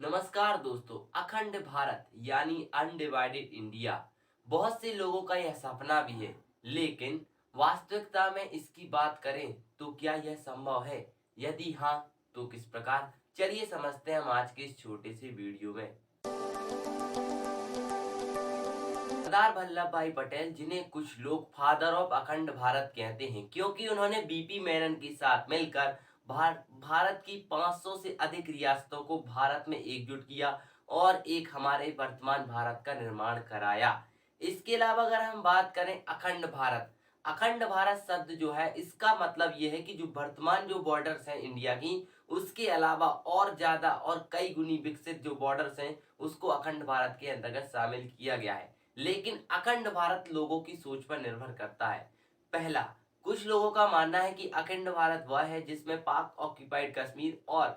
नमस्कार दोस्तों। अखंड भारत यानी अनडिवाइडेड इंडिया बहुत से लोगों का यह सपना भी है, लेकिन वास्तविकता में इसकी बात करें तो क्या यह संभव है? यदि हाँ, तो किस प्रकार? चलिए समझते हैं हम आज के इस छोटे से वीडियो में। सरदार वल्लभ भाई पटेल, जिन्हें कुछ लोग फादर ऑफ अखंड भारत कहते हैं, क्योंकि उन्होंने बीपी मेनन के साथ मिलकर भारत की 500 से अधिक रियासतों को भारत में एकजुट किया और एक हमारे वर्तमान भारत का निर्माण कराया। इसके अलावा अगर हम बात करें अखंड भारत शब्द जो है, इसका मतलब यह है कि जो वर्तमान जो बॉर्डर्स हैं इंडिया की, उसके अलावा और ज्यादा और कई गुनी विकसित जो बॉर्डर्स हैं, उसको अखंड भारत के अंतर्गत शामिल किया गया है। लेकिन अखंड भारत लोगों की सोच पर निर्भर करता है। पहला, कुछ लोगों का मानना है कि अखंड भारत वह है जिसमें पाक ऑक्यूपाइड कश्मीर और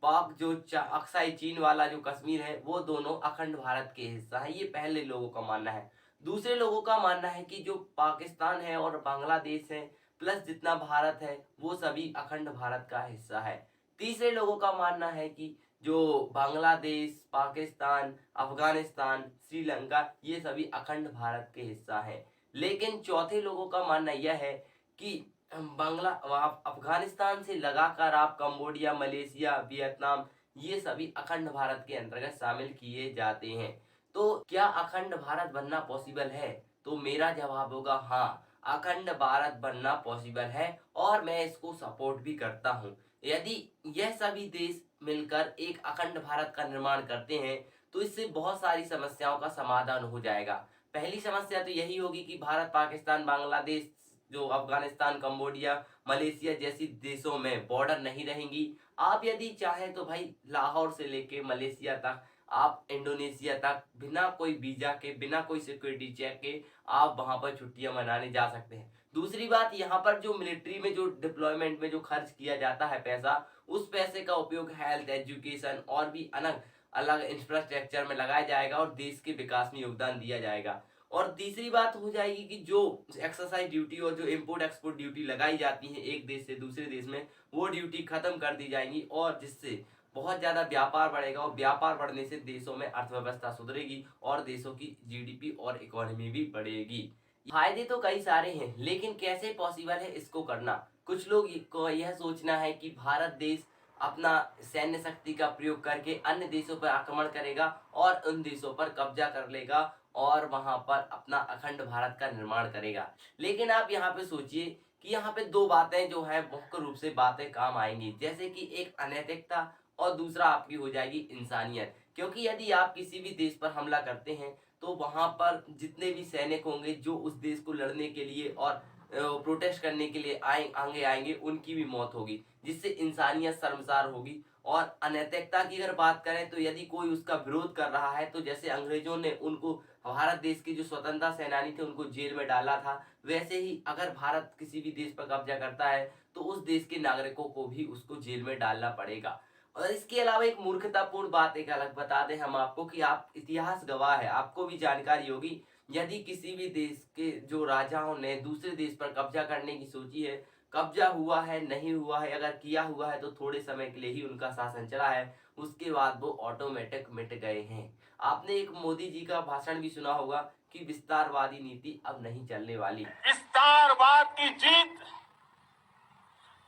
पाक जो अक्साई चीन वाला जो कश्मीर है, वो दोनों अखंड भारत के हिस्सा है। ये पहले लोगों का मानना है। दूसरे लोगों का मानना है कि जो पाकिस्तान है और बांग्लादेश है प्लस जितना भारत है, वो सभी अखंड भारत का हिस्सा है। तीसरे लोगों का मानना है कि जो बांग्लादेश, पाकिस्तान, अफगानिस्तान, श्रीलंका, ये सभी अखंड भारत के हिस्सा है। लेकिन चौथे लोगों का मानना यह है कि अफगानिस्तान से लगाकर आप कंबोडिया, मलेशिया, वियतनाम, ये सभी अखंड भारत के अंतर्गत शामिल किए जाते हैं। तो क्या अखंड भारत बनना पॉसिबल है? तो मेरा जवाब होगा हाँ, अखंड भारत बनना पॉसिबल है और मैं इसको सपोर्ट भी करता हूँ। यदि यह सभी देश मिलकर एक अखंड भारत का निर्माण करते हैं तो इससे बहुत सारी समस्याओं का समाधान हो जाएगा। पहली समस्या तो यही होगी कि भारत, पाकिस्तान, बांग्लादेश, जो अफगानिस्तान, कंबोडिया, मलेशिया जैसी देशों में बॉर्डर नहीं रहेंगी। आप यदि चाहें तो भाई लाहौर से लेके मलेशिया तक, आप इंडोनेशिया तक बिना कोई वीजा के, बिना कोई सिक्योरिटी चेक के आप वहां पर छुट्टियां मनाने जा सकते हैं। दूसरी बात, यहाँ पर जो मिलिट्री में जो डिप्लॉयमेंट में जो खर्च किया जाता है पैसा, उस पैसे का उपयोग हेल्थ, एजुकेशन और भी अलग अलग इंफ्रास्ट्रक्चर में लगाया जाएगा और देश के विकास में योगदान दिया जाएगा। और तीसरी बात हो जाएगी कि जो एक्सरसाइज ड्यूटी और जो इम्पोर्ट एक्सपोर्ट ड्यूटी लगाई जाती है एक देश से दूसरे देश में, वो ड्यूटी खत्म कर दी जाएंगी और जिससे बहुत ज्यादा व्यापार बढ़ेगा और व्यापार बढ़ने से देशों में अर्थव्यवस्था सुधरेगी और देशों की जीडीपी और इकोनॉमी भी बढ़ेगी। फायदे तो कई सारे हैं, लेकिन कैसे पॉसिबल है इसको करना? कुछ लोग को यह सोचना है कि भारत देश अपना सैन्य शक्ति का प्रयोग करके अन्य देशों पर आक्रमण करेगा और उन देशों पर कब्जा कर लेगा और वहां पर अपना अखंड भारत का निर्माण करेगा। लेकिन आप यहाँ पे सोचिए कि यहाँ पे दो बातें जो है मुख्य रूप से बातें काम आएंगी, जैसे कि एक अनैतिकता और दूसरा आपकी हो जाएगी इंसानियत। क्योंकि यदि आप किसी भी देश पर हमला करते हैं तो वहां पर जितने भी सैनिक होंगे जो उस देश को लड़ने के लिए और प्रोटेस्ट करने के लिए आगे आएंगे, उनकी भी मौत होगी, जिससे इंसानियत शर्मसार होगी। और अनैतिकता की अगर बात करें तो यदि कोई उसका विरोध कर रहा है, तो जैसे अंग्रेजों ने उनको, भारत देश के जो स्वतंत्रता सेनानी थे, उनको जेल में डाला था, वैसे ही अगर भारत किसी भी देश पर कब्जा करता है तो उस देश के नागरिकों को भी उसको जेल में डालना पड़ेगा। और इसके अलावा एक मूर्खतापूर्ण बात एक अलग बता दें हम आपको कि आप इतिहास गवाह है, आपको भी जानकारी होगी, यदि किसी भी देश के जो राजाओं ने दूसरे देश पर कब्जा करने की सोची है, कब्जा हुआ है नहीं हुआ है, अगर किया हुआ है तो थोड़े समय के लिए ही उनका शासन चला है, उसके बाद वो ऑटोमेटिक मिट गए हैं। आपने एक मोदी जी का भाषण भी सुना होगा कि विस्तारवादी नीति अब नहीं चलने वाली। विस्तारवाद की जीत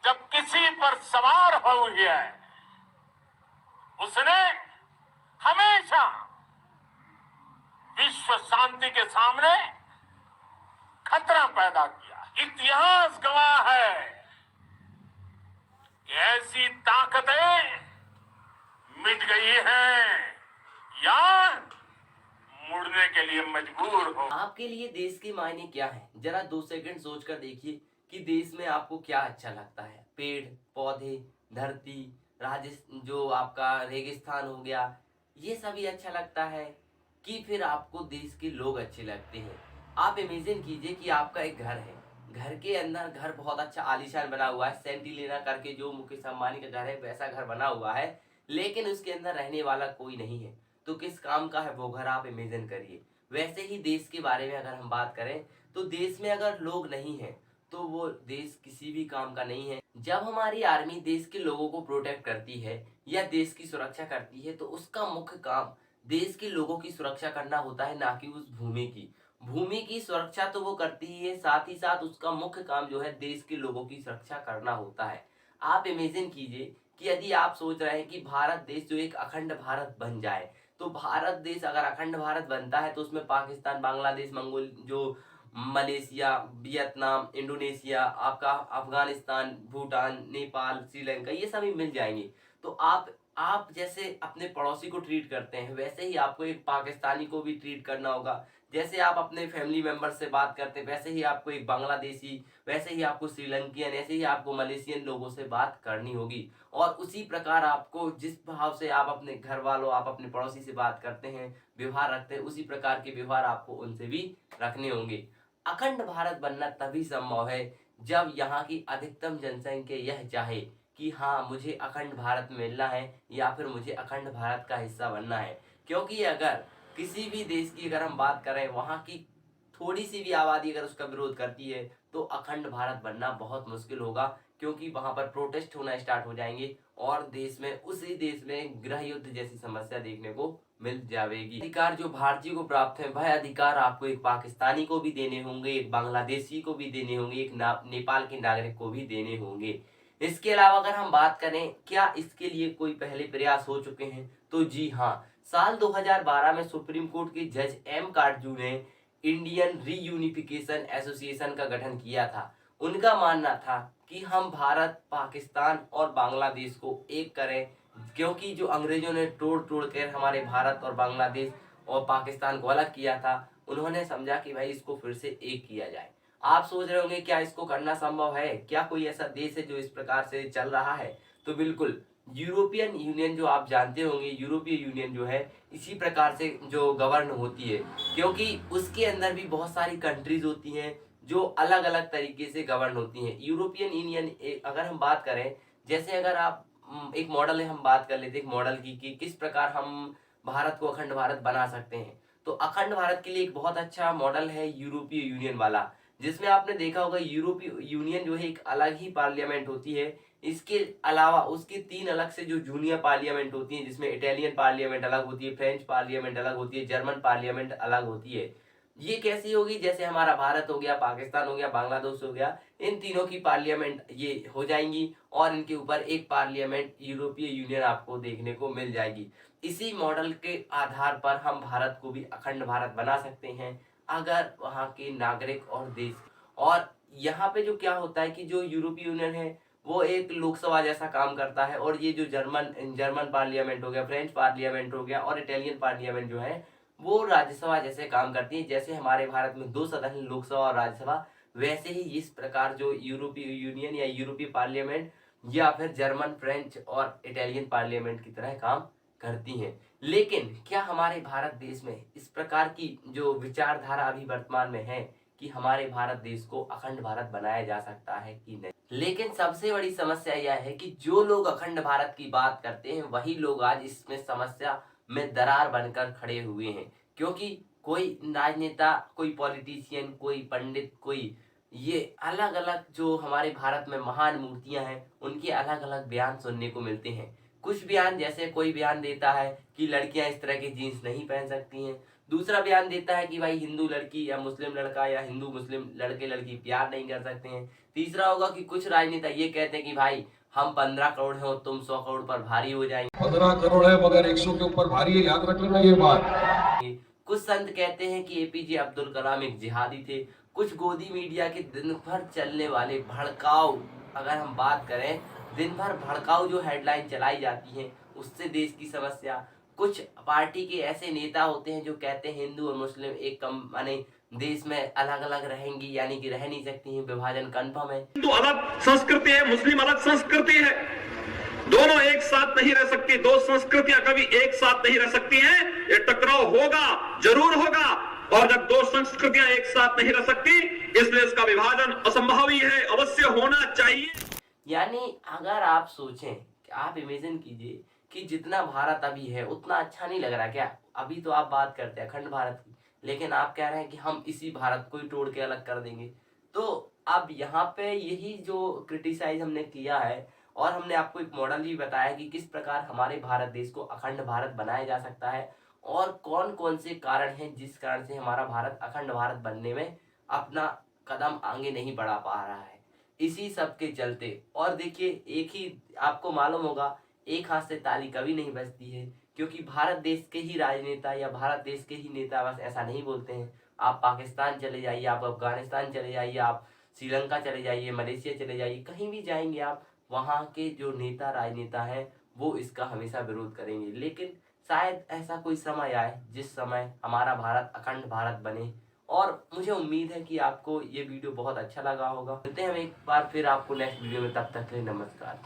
जब किसी पर सवार हुई है, उसने हमेशा विश्व शांति के सामने खतरा पैदा किया। इतिहास गवाह है कि ऐसी ताकतें मिट गई हैं या मुड़ने के लिए मजबूर हो। आपके लिए देश के मायने क्या है? जरा 2 सेकंड सोचकर देखिए कि देश में आपको क्या अच्छा लगता है। पेड़ पौधे, धरती, जो आपका रेगिस्तान हो गया, ये सभी अच्छा लगता है कि फिर आपको देश के लोग अच्छे लगते हैं? आप इमेजिन कीजिए कि आपका एक घर है, घर के अंदर घर बहुत अच्छा आलीशान बना हुआ है, सेंटिलीना करके जो मुकेश अंबानी का घर है वैसा घर बना हुआ है, लेकिन उसके अंदर रहने वाला कोई नहीं है। तो किस काम का है वो घर? आप इमेजिन करिए। वैसे ही देश के बारे में अगर हम बात करें तो देश में अगर लोग नहीं हैं तो वो देश किसी भी काम का नहीं है। जब हमारी आर्मी देश के लोगों को प्रोटेक्ट करती है या देश की सुरक्षा करती है, तो उसका मुख्य काम देश के लोगों की सुरक्षा करना होता है, ना कि उस भूमि की। भूमि की सुरक्षा तो वो करती ही है, साथ ही साथ उसका मुख्य काम जो है देश के लोगों की सुरक्षा करना होता है। आप इमेजिन कीजिए कि यदि आप सोच रहे हैं कि भारत देश जो एक अखंड भारत बन जाए, तो भारत देश अगर अखंड भारत बनता है तो उसमें पाकिस्तान, बांग्लादेश, मंगोल जो मलेशिया, वियतनाम, इंडोनेशिया, आपका अफगानिस्तान, भूटान, नेपाल, श्रीलंका, ये सभी मिल जाएंगे। तो आप जैसे अपने पड़ोसी को ट्रीट करते हैं, वैसे ही आपको एक पाकिस्तानी को भी ट्रीट करना होगा। जैसे आप अपने फैमिली मेंबर से बात करते हैं, वैसे ही आपको एक बांग्लादेशी, वैसे ही आपको श्रीलंकियन, ऐसे ही आपको मलेशियन लोगों से बात करनी होगी। और उसी प्रकार आपको जिस भाव से आप अपने घर वालों, आप अपने पड़ोसी से बात करते हैं, व्यवहार रखते हैं, उसी प्रकार के व्यवहार आपको उनसे भी रखने होंगे। अखंड भारत बनना तभी संभव है जब यहाँ की अधिकतम जनसंख्या यह चाहे कि हाँ, मुझे अखंड भारत मिलना है या फिर मुझे अखंड भारत का हिस्सा बनना है। क्योंकि अगर किसी भी देश की अगर हम बात करें, वहाँ की थोड़ी सी भी आबादी अगर उसका विरोध करती है, तो अखंड भारत बनना बहुत मुश्किल होगा, क्योंकि वहां पर प्रोटेस्ट होना स्टार्ट हो जाएंगे और देश में, उसी देश में गृह युद्ध जैसी समस्या देखने को मिल जाएगी। अधिकार जो भारतीय को प्राप्त है, वह अधिकार आपको एक पाकिस्तानी को भी देने होंगे, एक बांग्लादेशी को भी देने होंगे, एक नेपाल के नागरिक को भी देने होंगे। इसके अलावा अगर हम बात करें क्या इसके लिए कोई पहले प्रयास हो चुके हैं, तो जी हाँ, साल 2012 में सुप्रीम कोर्ट के जज एम काटजू ने इंडियन रीयूनिफिकेशन एसोसिएशन का गठन किया था। उनका मानना था कि हम भारत, पाकिस्तान और बांग्लादेश को एक करें, क्योंकि जो अंग्रेजों ने तोड़ तोड़ कर हमारे भारत और बांग्लादेश और पाकिस्तान को अलग किया था, उन्होंने समझा कि भाई इसको फिर से एक किया जाए। आप सोच रहे होंगे क्या इसको करना संभव है, क्या कोई ऐसा देश है जो इस प्रकार से चल रहा है? तो बिल्कुल, यूरोपियन यूनियन जो आप जानते होंगे, यूरोपीय यूनियन जो है इसी प्रकार से जो गवर्न होती है, क्योंकि उसके अंदर भी बहुत सारी कंट्रीज होती हैं जो अलग अलग तरीके से गवर्न होती हैं। यूरोपियन यूनियन अगर हम बात करें, जैसे अगर आप एक मॉडल है, हम बात कर लेते हैं एक मॉडल की कि किस प्रकार हम भारत को अखंड भारत बना सकते हैं। तो अखंड भारत के लिए एक बहुत अच्छा मॉडल है यूरोपीय यूनियन वाला, जिसमें आपने देखा होगा यूरोपीय यूनियन जो है एक अलग ही पार्लियामेंट होती है। इसके अलावा उसकी 3 अलग से जो जूनियर पार्लियामेंट होती हैं, जिसमें इटालियन पार्लियामेंट अलग होती है, फ्रेंच पार्लियामेंट अलग होती है, जर्मन पार्लियामेंट अलग होती है। ये कैसी होगी? जैसे हमारा भारत हो गया, पाकिस्तान हो गया, बांग्लादेश हो गया, इन तीनों की पार्लियामेंट ये हो जाएंगी और इनके ऊपर एक पार्लियामेंट यूरोपीय यूनियन आपको देखने को मिल जाएगी। इसी मॉडल के आधार पर हम भारत को भी अखंड भारत बना सकते हैं, अगर वहाँ के नागरिक और देश। और यहाँ पे जो क्या होता है कि जो यूरोपीय यूनियन है वो एक लोकसभा जैसा काम करता है, और ये जो जर्मन जर्मन पार्लियामेंट हो गया, फ्रेंच पार्लियामेंट हो गया और इटालियन पार्लियामेंट जो है वो राज्यसभा जैसे काम करती है। जैसे हमारे भारत में 2 सदन है, लोकसभा और राज्यसभा, वैसे ही इस प्रकार जो यूरोपीय यूनियन या यूरोपीय पार्लियामेंट या फिर जर्मन, फ्रेंच और इटालियन पार्लियामेंट की तरह काम करती हैं। लेकिन क्या हमारे भारत देश में इस प्रकार की जो विचारधारा अभी वर्तमान में है कि हमारे भारत देश को अखंड भारत बनाया जा सकता है कि नहीं? लेकिन सबसे बड़ी समस्या यह है कि जो लोग अखंड भारत की बात करते हैं, वही लोग आज इसमें समस्या में दरार बनकर खड़े हुए हैं। क्योंकि कोई राजनेता, कोई पॉलिटिशियन, कोई पंडित, कोई ये अलग अलग जो हमारे भारत में महान मूर्तियां हैं, उनके अलग अलग बयान सुनने को मिलते हैं। कुछ बयान, जैसे कोई बयान देता है कि लड़कियां इस तरह की जीन्स नहीं पहन सकती हैं, दूसरा बयान देता है कि भाई हिंदू लड़की या मुस्लिम लड़का या हिंदू मुस्लिम लड़के लड़की प्यार नहीं कर सकते हैं, तीसरा होगा कि कुछ राजनेता ये कहते हैं कि भाई हम 15 करोड़ हैं और तुम 100 करोड़ पर भारी हो जाएंगे। 15 करोड़ है मगर 100 के ऊपर भारी है, याद रख लेना ये बात। कुछ संत कहते हैं कि एपीजे अब्दुल कलाम एक जिहादी थे। कुछ गोदी मीडिया के दिन भर चलने वाले भड़काऊ, अगर हम बात करें, दिन भर भड़काऊ जो हेडलाइन चलाई जाती हैं, उससे देश की समस्या। कुछ पार्टी के ऐसे नेता होते हैं जो कहते हैं हिंदू और मुस्लिम एक कम माने देश में अलग अलग रहेंगी, यानी कि रह नहीं सकती हैं, विभाजन कन्फर्म है। हिंदू अलग संस्कृति है, मुस्लिम अलग संस्कृति है, दोनों एक साथ नहीं रह सकती, दो संस्कृतियां कभी एक साथ नहीं रह सकती हैं। ये टकराव होगा, जरूर होगा, और जब दो संस्कृतियां एक साथ नहीं रह सकती, इसलिए इसका विभाजन असंभव ही है, अवश्य होना चाहिए। यानी अगर आप सोचें, आप इमेजिन कीजिए कि जितना भारत अभी है उतना अच्छा नहीं लग रहा क्या? अभी तो आप बात करते हैं अखंड भारत की, लेकिन आप कह रहे हैं कि हम इसी भारत को ही तोड़ के अलग कर देंगे। तो अब यहाँ पे यही जो क्रिटिसाइज हमने किया है और हमने आपको एक मॉडल भी बताया कि किस प्रकार हमारे भारत देश को अखंड भारत बनाया जा सकता है और कौन कौन से कारण हैं जिस कारण से हमारा भारत अखंड भारत बनने में अपना कदम आगे नहीं बढ़ा पा रहा है, इसी सब के चलते। और देखिए, एक ही आपको मालूम होगा, एक हाथ से ताली कभी नहीं बजती है, क्योंकि भारत देश के ही राजनेता या भारत देश के ही नेता बस ऐसा नहीं बोलते हैं। आप पाकिस्तान चले जाइए, आप अफगानिस्तान चले जाइए, आप श्रीलंका चले जाइए, मलेशिया चले जाइए, कहीं भी जाएंगे आप, वहाँ के जो नेता राजनेता हैं वो इसका हमेशा विरोध करेंगे। लेकिन शायद ऐसा कोई समय आए जिस समय हमारा भारत अखंड भारत बने, और मुझे उम्मीद है कि आपको ये वीडियो बहुत अच्छा लगा होगा। मिलते हैं हम एक बार फिर आपको नेक्स्ट वीडियो में, तब तक के लिए नमस्कार।